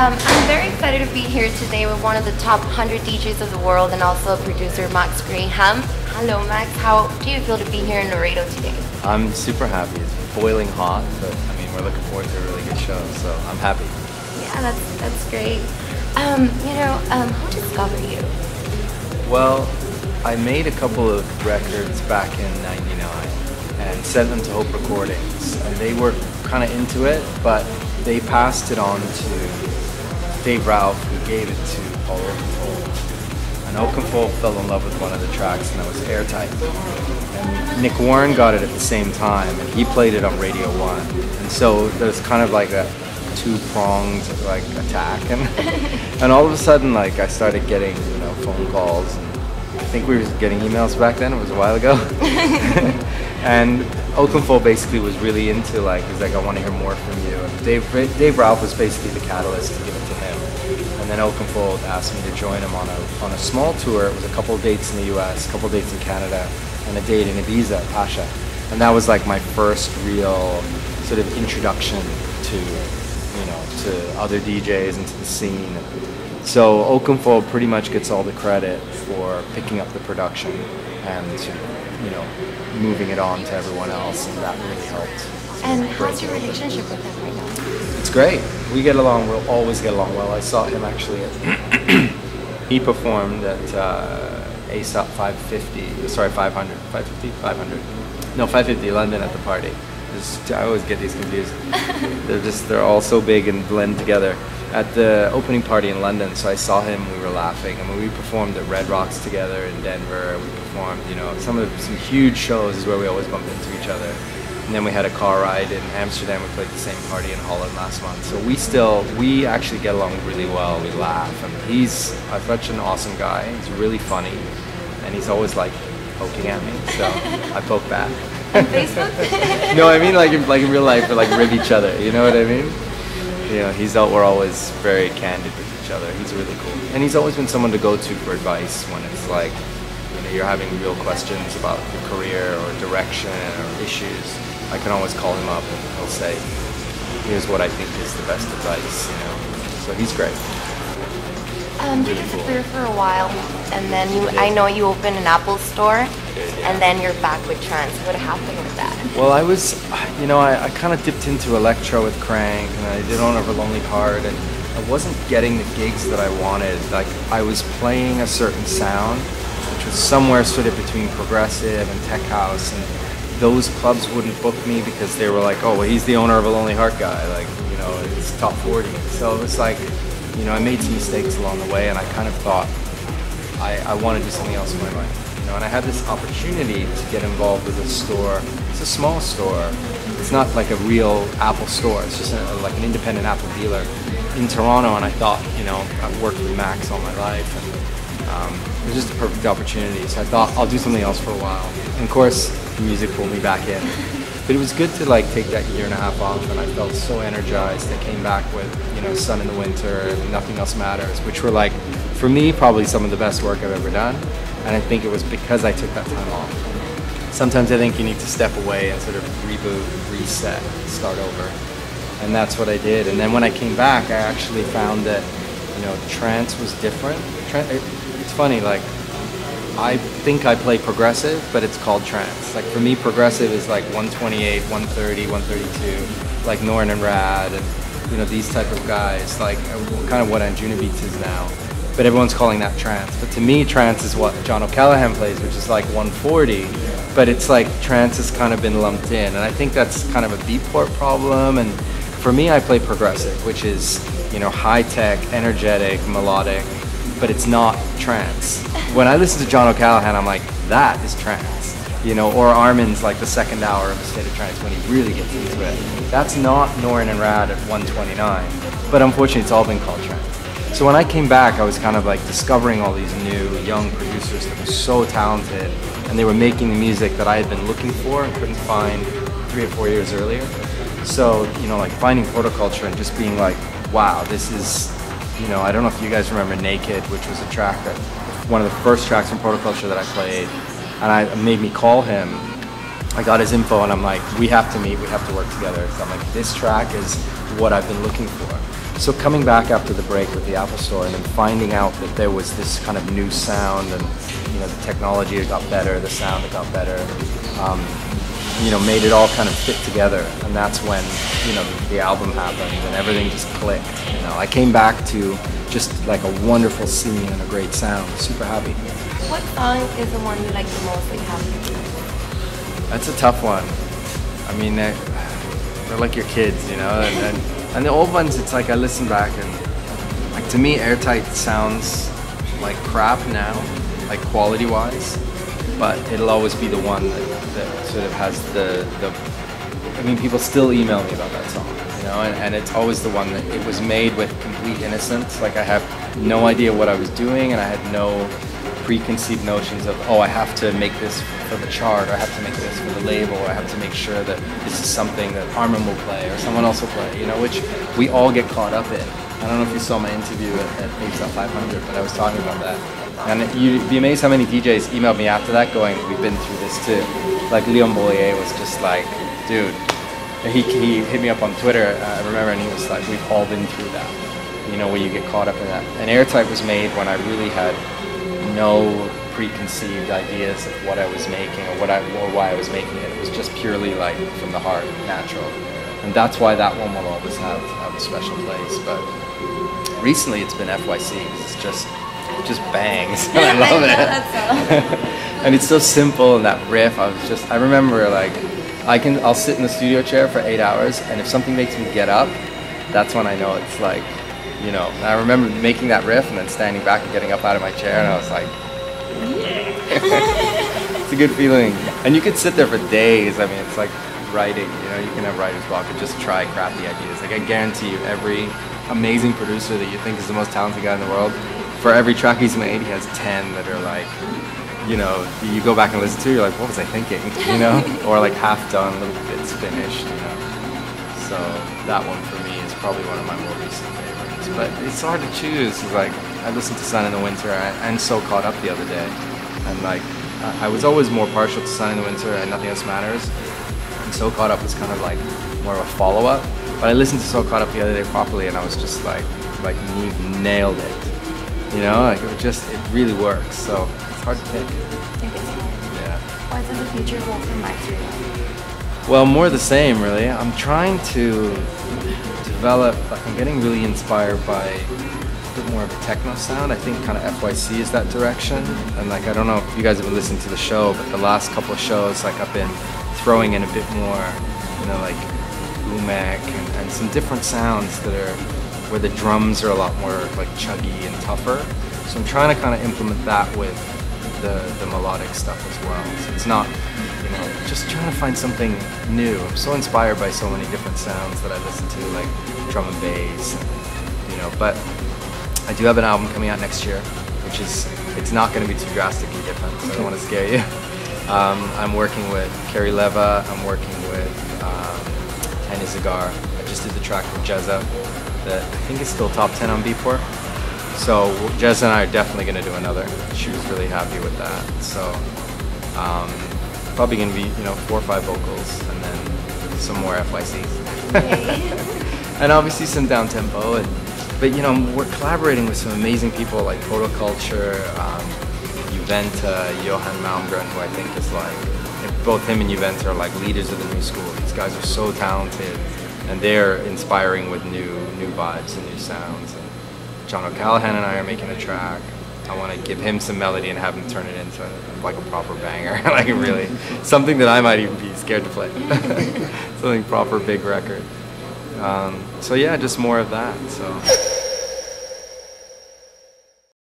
I'm very excited to be here today with one of the top 100 DJs of the world and also producer Max Graham. Hello Max, how do you feel to be here in Laredo today? I'm super happy. It's boiling hot, but I mean, we're looking forward to a really good show, so I'm happy. Yeah, that's great. Who discovered you? Well, I made a couple of records back in '99 and sent them to Hope Recordings, and they were kind of into it, but they passed it on to Dave Ralph, who gave it to Paul Oakenfold. And Oakenfold fell in love with one of the tracks, and that was Airtight. And Nick Warren got it at the same time, and he played it on Radio 1. And so there's kind of like a two-pronged like attack, and all of a sudden, like, I started getting phone calls. And I think we were getting emails back then. It was a while ago. And Oakenfold basically was really into, like, he's like, I want to hear more from you. And Dave Ralph was basically the catalyst to give it to him. And then Oakenfold asked me to join him on a small tour. It was a couple of dates in the US, a couple of dates in Canada, and a date in Ibiza, Pasha. And that was like my first real sort of introduction to other DJs and to the scene. So Oakenfold pretty much gets all the credit for picking up the production and moving it on to everyone else, and that really helped. And how's your relationship with him right now? It's great. We get along. We'll always get along well. I saw him actually he performed at ASAP 550. Sorry, 500. 550? 500. No, 550 London at the party. I always get these confused. They're all so big and blend together. At the opening party in London, so I saw him, we were laughing, and when we performed at Red Rocks together in Denver, we performed, some huge shows is where we always bump into each other. And then we had a car ride in Amsterdam, we played the same party in Holland last month. So we actually get along really well, we laugh, and he's such an awesome guy, he's really funny, and he's always like poking at me, so I poke back. On Facebook? No, I mean like in real life, we like rib each other, you know what I mean? We're always very candid with each other. He's really cool. And he's always been someone to go to for advice when it's like, you're having real questions about your career or direction or issues. I can always call him up and he'll say, here's what I think is the best advice, So he's great. You disappeared for a while, and then I know you opened an Apple store, and then you're back with trance. What happened with that? Well, I was, I kind of dipped into electro with Crank, and I did On Over Lonely Heart, and I wasn't getting the gigs that I wanted. Like, I was playing a certain sound, which was somewhere sort of between progressive and tech house, and those clubs wouldn't book me because they were like, oh, well, he's the owner of a Lonely Heart guy, like, it's top 40. So it was like, I made some mistakes along the way, and I kind of thought I want to do something else with my life. And I had this opportunity to get involved with a store. It's a small store. It's not like a real Apple store. It's just like an independent Apple dealer in Toronto. And I thought, I've worked with Max all my life, and it was just a perfect opportunity. So I thought I'll do something else for a while. And of course, music pulled me back in. But it was good to take that year and a half off, and I felt so energized. I came back with, Sun in the Winter and Nothing Else Matters, which were for me, probably some of the best work I've ever done. And I think it was because I took that time off. Sometimes I think you need to step away and sort of reboot, reset, start over. And that's what I did. And then when I came back, I actually found that, trance was different. It's funny, I think I play progressive, but it's called trance. For me, progressive is 128, 130, 132, like Norn and Rad, and these type of guys, kind of what Anjuna Beats is now. But everyone's calling that trance. But to me, trance is what John O'Callaghan plays, which is 140. But it's trance has kind of been lumped in, and I think that's kind of a beatport problem. And for me, I play progressive, which is high tech, energetic, melodic, but it's not trance. When I listen to John O'Callaghan, I'm like, that is trance. Or Armin's the second hour of A State of Trance when he really gets into it. That's not Norn and Rad at 129, but unfortunately it's all been called trance. So when I came back, I was kind of discovering all these new young producers that were so talented, and they were making the music that I had been looking for and couldn't find 3 or 4 years earlier. So, finding Protoculture and just being wow, this is, I don't know if you guys remember Naked, which was a track one of the first tracks from Protoculture that I played, and it made me call him. I got his info, and I'm like, we have to meet, we have to work together. So I'm like, this track is what I've been looking for. So coming back after the break with the Apple Store and then finding out that there was this kind of new sound, and you know, the technology had got better, the sound had got better, you know, made it all kind of fit together. And that's when, you know, the album happened and everything just clicked. You know, I came back to just like a wonderful scene and a great sound. Super happy. What song is the one you like the most that you have? That's a tough one. I mean, they're like your kids, you know, and the old ones, it's like I listen back and like, to me, Airtight sounds like crap now, like quality-wise, but it'll always be the one that sort of has the I mean, people still email me about that song, you know, and it's always the one that it was made with complete innocence. Like, I have no idea what I was doing, and I had no preconceived notions of, oh, I have to make this for the chart, or I have to make this for the label, or I have to make sure that this is something that Armin will play or someone else will play, you know, which we all get caught up in. I don't know if you saw my interview at Apes 500, but I was talking about that. And you'd be amazed how many DJs emailed me after that going, we've been through this too. Like Leon Bollier was just like, dude, he hit me up on Twitter, I remember, and he was like, we've all been through that, you know, where you get caught up in that. And Airtight was made when I really had no preconceived ideas of what I was making or why I was making it. It was just purely like from the heart, natural. And that's why that one will always have a special place. But recently it's been FYC. It just bangs. I love it. And it's so simple, and that riff, I remember like, I'll sit in the studio chair for 8 hours, and if something makes me get up, that's when I know it's like, you know. And I remember making that riff and then standing back and getting up out of my chair, and I was like, yeah. It's a good feeling. And you could sit there for days. I mean, it's like writing, you know, you can have writer's block and just try crappy ideas. Like, I guarantee you, every amazing producer that you think is the most talented guy in the world, for every track he's made, he has 10 that are like, you know, you go back and listen to, you're like, what was I thinking, you know? Or like half done, little bits finished, you know? So that one for me is probably one of my more recent favorites. But it's hard to choose. Like, I listened to Sun in the Winter and So Caught Up the other day. And like, I was always more partial to Sun in the Winter and Nothing Else Matters. And So Caught Up was kind of like more of a follow-up. But I listened to So Caught Up the other day properly, and I was just like you've nailed it. You know, like it really works. So it's hard to pick. I think it's hard. Yeah. What does the future hold for Max Graham? Well, more the same, really. I'm trying to develop, like, I'm getting really inspired by a bit more of a techno sound. I think kind of FYC is that direction. And like, I don't know if you guys have been listening to the show, but the last couple of shows, like, I've been throwing in a bit more, you know, like umek and some different sounds that are, where the drums are a lot more like chuggy and tougher. So I'm trying to kind of implement that with the melodic stuff as well. So it's not, you know, just trying to find something new. I'm so inspired by so many different sounds that I listen to, like drum and bass, and, you know, but I do have an album coming out next year, which is, it's not going to be too drastically different, so I don't want to scare you. I'm working with Kerry Leva, I'm working with Henny Zagar. I just did the track with Jezza that I think is still top 10 on Beatport. So Jezza and I are definitely going to do another. She was really happy with that. So probably going to be, you know, 4 or 5 vocals, and then some more FYCs. Okay. And obviously some down tempo. But you know, we're collaborating with some amazing people like Protoculture, Juventa, Johan Malmgren, who I think is like, both him and Juventa are like leaders of the new school. These guys are so talented, and they're inspiring with new vibes and new sounds. And John O'Callaghan and I are making a track. I want to give him some melody and have him turn it into like a proper banger, like really something that I might even be scared to play. Something proper, big record. So yeah, just more of that. So.